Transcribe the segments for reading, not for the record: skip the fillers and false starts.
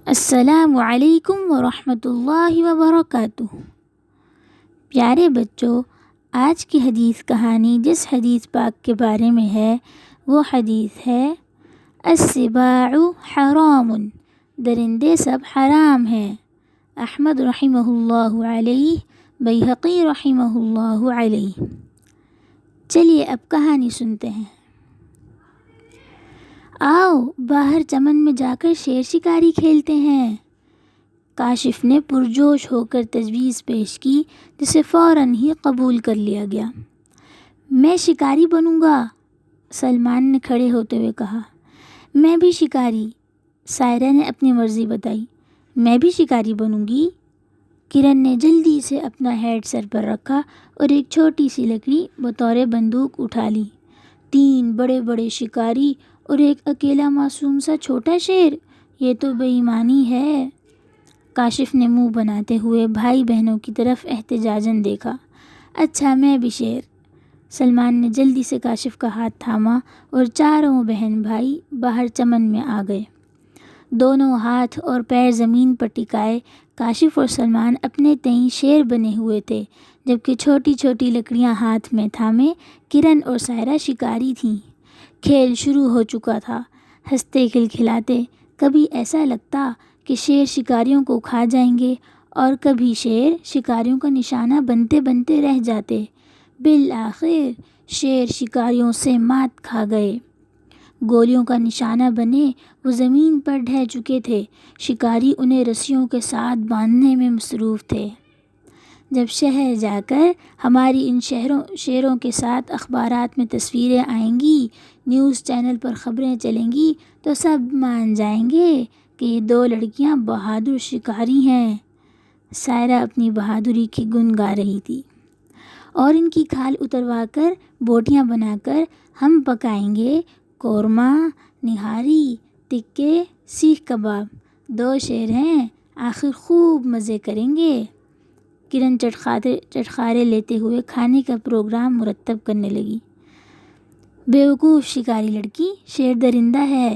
السلام علیکم ورحمۃ اللہ وبرکاتہ۔ پیارے بچوں، آج کی حدیث کہانی جس حدیث پاک کے بارے میں ہے وہ حدیث ہے السباع حرام، درندے سب حرام ہیں۔ احمد رحمہ اللہ علیہ، بیہقی رحمہ اللہ علیہ۔ چلیے اب کہانی سنتے ہیں۔ آؤ باہر چمن میں جا کر شیر شکاری کھیلتے ہیں، کاشف نے پرجوش ہو کر تجویز پیش کی، جسے فوراً ہی قبول کر لیا گیا۔ میں شکاری بنوں گا، سلمان نے کھڑے ہوتے ہوئے کہا۔ میں بھی شکاری، سائرہ نے اپنی مرضی بتائی۔ میں بھی شکاری بنوں گی، کرن نے جلدی سے اپنا ہیڈ سر پر رکھا اور ایک چھوٹی سی لکڑی بطور بندوق اٹھا لی۔ 3 بڑے بڑے شکاری اور ایک اکیلا معصوم سا چھوٹا شیر، یہ تو بے ایمانی ہے۔ کاشف نے منہ بناتے ہوئے بھائی بہنوں کی طرف احتجاجاً دیکھا۔ اچھا میں بھی شیر۔ سلمان نے جلدی سے کاشف کا ہاتھ تھاما اور چاروں بہن بھائی باہر چمن میں آ گئے۔ دونوں ہاتھ اور پیر زمین پر ٹکائے کاشف اور سلمان اپنے تئیں شیر بنے ہوئے تھے، جبکہ چھوٹی چھوٹی لکڑیاں ہاتھ میں تھامے کرن اور سائرہ شکاری تھیں۔ کھیل شروع ہو چکا تھا۔ ہنستے کھلکھلاتے کبھی ایسا لگتا کہ شیر شکاریوں کو کھا جائیں گے اور کبھی شیر شکاریوں کا نشانہ بنتے بنتے رہ جاتے۔ بالآخر شیر شکاریوں سے مات کھا گئے۔ گولیوں کا نشانہ بنے وہ زمین پر ڈھہ چکے تھے۔ شکاری انہیں رسیوں کے ساتھ باندھنے میں مصروف تھے۔ جب شہر جا کر ہماری ان شیروں کے ساتھ اخبارات میں تصویریں آئیں گی، نیوز چینل پر خبریں چلیں گی، تو سب مان جائیں گے کہ یہ 2 لڑکیاں بہادر شکاری ہیں۔ سائرہ اپنی بہادری کی گن گا رہی تھی۔ اور ان کی کھال اتروا کر بوٹیاں بنا کر ہم پکائیں گے قورمہ، نہاری، تکے، سیخ کباب۔ 2 شیر ہیں، آخر خوب مزے کریں گے۔ کرن چٹخارے لیتے ہوئے کھانے کا پروگرام مرتب کرنے لگی۔ بیوقوف شکاری لڑکی، شیر درندہ ہے۔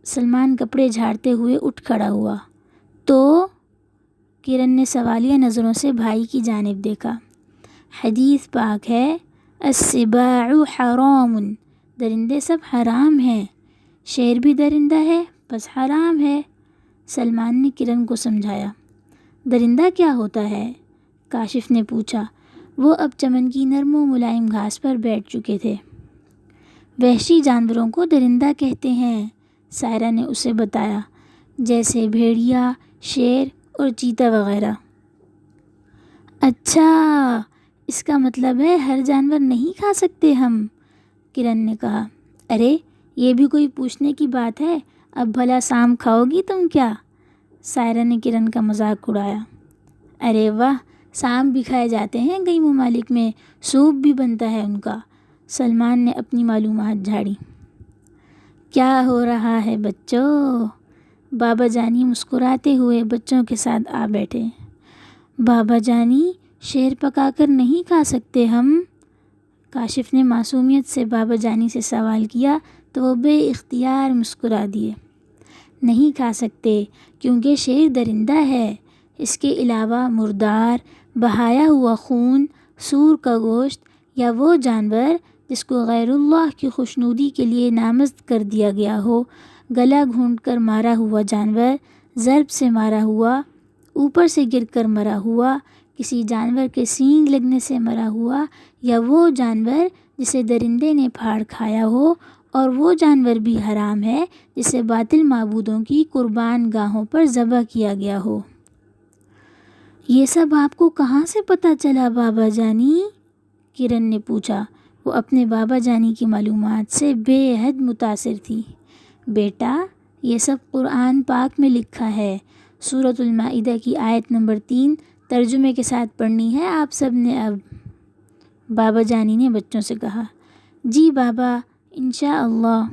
سلمان کپڑے جھاڑتے ہوئے اٹھ کھڑا ہوا۔ تو کرن نے سوالیہ نظروں سے بھائی کی جانب دیکھا۔ حدیث پاک ہے السباع حرام، درندے سب حرام ہیں۔ شیر بھی درندہ ہے، بس حرام ہے، سلمان نے کرن کو سمجھایا۔ درندہ کیا ہوتا ہے؟ کاشف نے پوچھا۔ وہ اب چمن کی نرم و ملائم گھاس پر بیٹھ چکے تھے۔ وحشی جانوروں کو درندہ کہتے ہیں، سائرہ نے اسے بتایا، جیسے بھیڑیا، شیر اور چیتا وغیرہ۔ اچھا، اس کا مطلب ہے ہر جانور نہیں کھا سکتے ہم، کرن نے کہا۔ ارے یہ بھی کوئی پوچھنے کی بات ہے، اب بھلا سام کھاؤ گی تم کیا؟ سائرہ نے کرن کا مذاق اڑایا۔ ارے واہ، سام بھی کھائے جاتے ہیں کئی ممالک میں، سوپ بھی بنتا ہے ان کا، سلمان نے اپنی معلومات جھاڑی۔ کیا ہو رہا ہے بچوں؟ بابا جانی مسکراتے ہوئے بچوں کے ساتھ آ بیٹھے۔ بابا جانی، شیر پکا کر نہیں کھا سکتے ہم؟ کاشف نے معصومیت سے بابا جانی سے سوال کیا تو وہ بے اختیار مسکرا دیے۔ نہیں کھا سکتے کیونکہ شیر درندہ ہے۔ اس کے علاوہ مردار، بہایا ہوا خون، سور کا گوشت یا وہ جانور جس کو غیر اللہ کی خوشنودی کے لیے نامزد کر دیا گیا ہو، گلا گھونٹ کر مارا ہوا جانور، ضرب سے مارا ہوا، اوپر سے گر کر مرا ہوا، کسی جانور کے سینگ لگنے سے مرا ہوا، یا وہ جانور جسے درندے نے پھاڑ کھایا ہو، اور وہ جانور بھی حرام ہے جسے باطل معبودوں کی قربان گاہوں پر ذبح کیا گیا ہو۔ یہ سب آپ کو کہاں سے پتہ چلا بابا جانی؟ کرن نے پوچھا۔ وہ اپنے بابا جانی کی معلومات سے بے حد متاثر تھی۔ بیٹا، یہ سب قرآن پاک میں لکھا ہے۔ سورۃ المائدہ کی آیت نمبر 3 ترجمے کے ساتھ پڑھنی ہے آپ سب نے اب، بابا جانی نے بچوں سے کہا۔ جی بابا، انشاءاللہ۔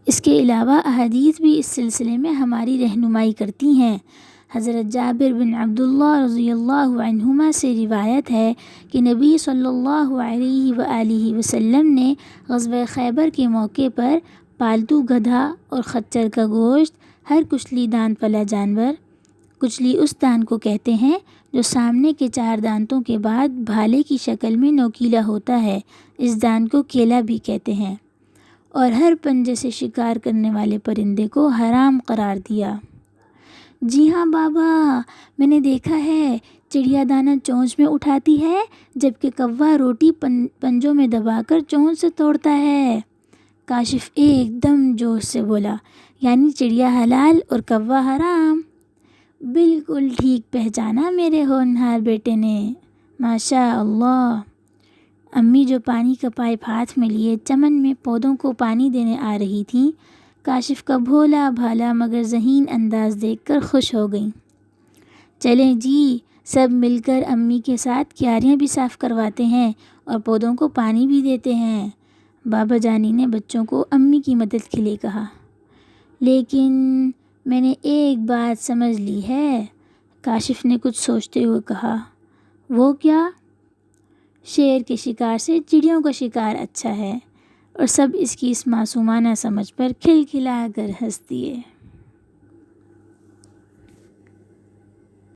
اس کے علاوہ احادیث بھی اس سلسلے میں ہماری رہنمائی کرتی ہیں۔ حضرت جابر بن عبداللہ رضی اللہ عنہما سے روایت ہے کہ نبی صلی اللہ علیہ وآلہ وسلم نے غزوہ خیبر کے موقع پر پالتو گدھا اور خچر کا گوشت ہر کچلی دانت والا جانور، کچلی اس دانت کو کہتے ہیں جو سامنے کے 4 دانتوں کے بعد بھالے کی شکل میں نوکیلا ہوتا ہے، اس دانت کو کیلا بھی کہتے ہیں، اور ہر پنجے سے شکار کرنے والے پرندے کو حرام قرار دیا۔ جی ہاں بابا، میں نے دیکھا ہے چڑیا دانہ چونچ میں اٹھاتی ہے جبکہ کوا روٹی پنجوں میں دبا کر چونچ سے توڑتا ہے۔ کاشف ایک دم جوش سے بولا، یعنی چڑیا حلال اور کوا حرام؟ بالکل ٹھیک پہچانا میرے ہونہار بیٹے نے، ماشاء اللہ۔ امی جو پانی کا پائپ ہاتھ میں لیے چمن میں پودوں کو پانی دینے آ رہی تھیں، کاشف کا بھولا بھالا مگر ذہین انداز دیکھ کر خوش ہو گئیں۔ چلیں جی، سب مل کر امی کے ساتھ کیاریاں بھی صاف کرواتے ہیں اور پودوں کو پانی بھی دیتے ہیں، بابا جانی نے بچوں کو امی کی مدد کے لیے کہا۔ لیکن میں نے ایک بات سمجھ لی ہے، کاشف نے کچھ سوچتے ہوئے کہا۔ وہ کیا؟ شیر کے شکار سے چڑیوں کا شکار اچھا ہے، اور سب اس کی اس معصومانہ سمجھ پر کھلکھلا کر ہنس دیے۔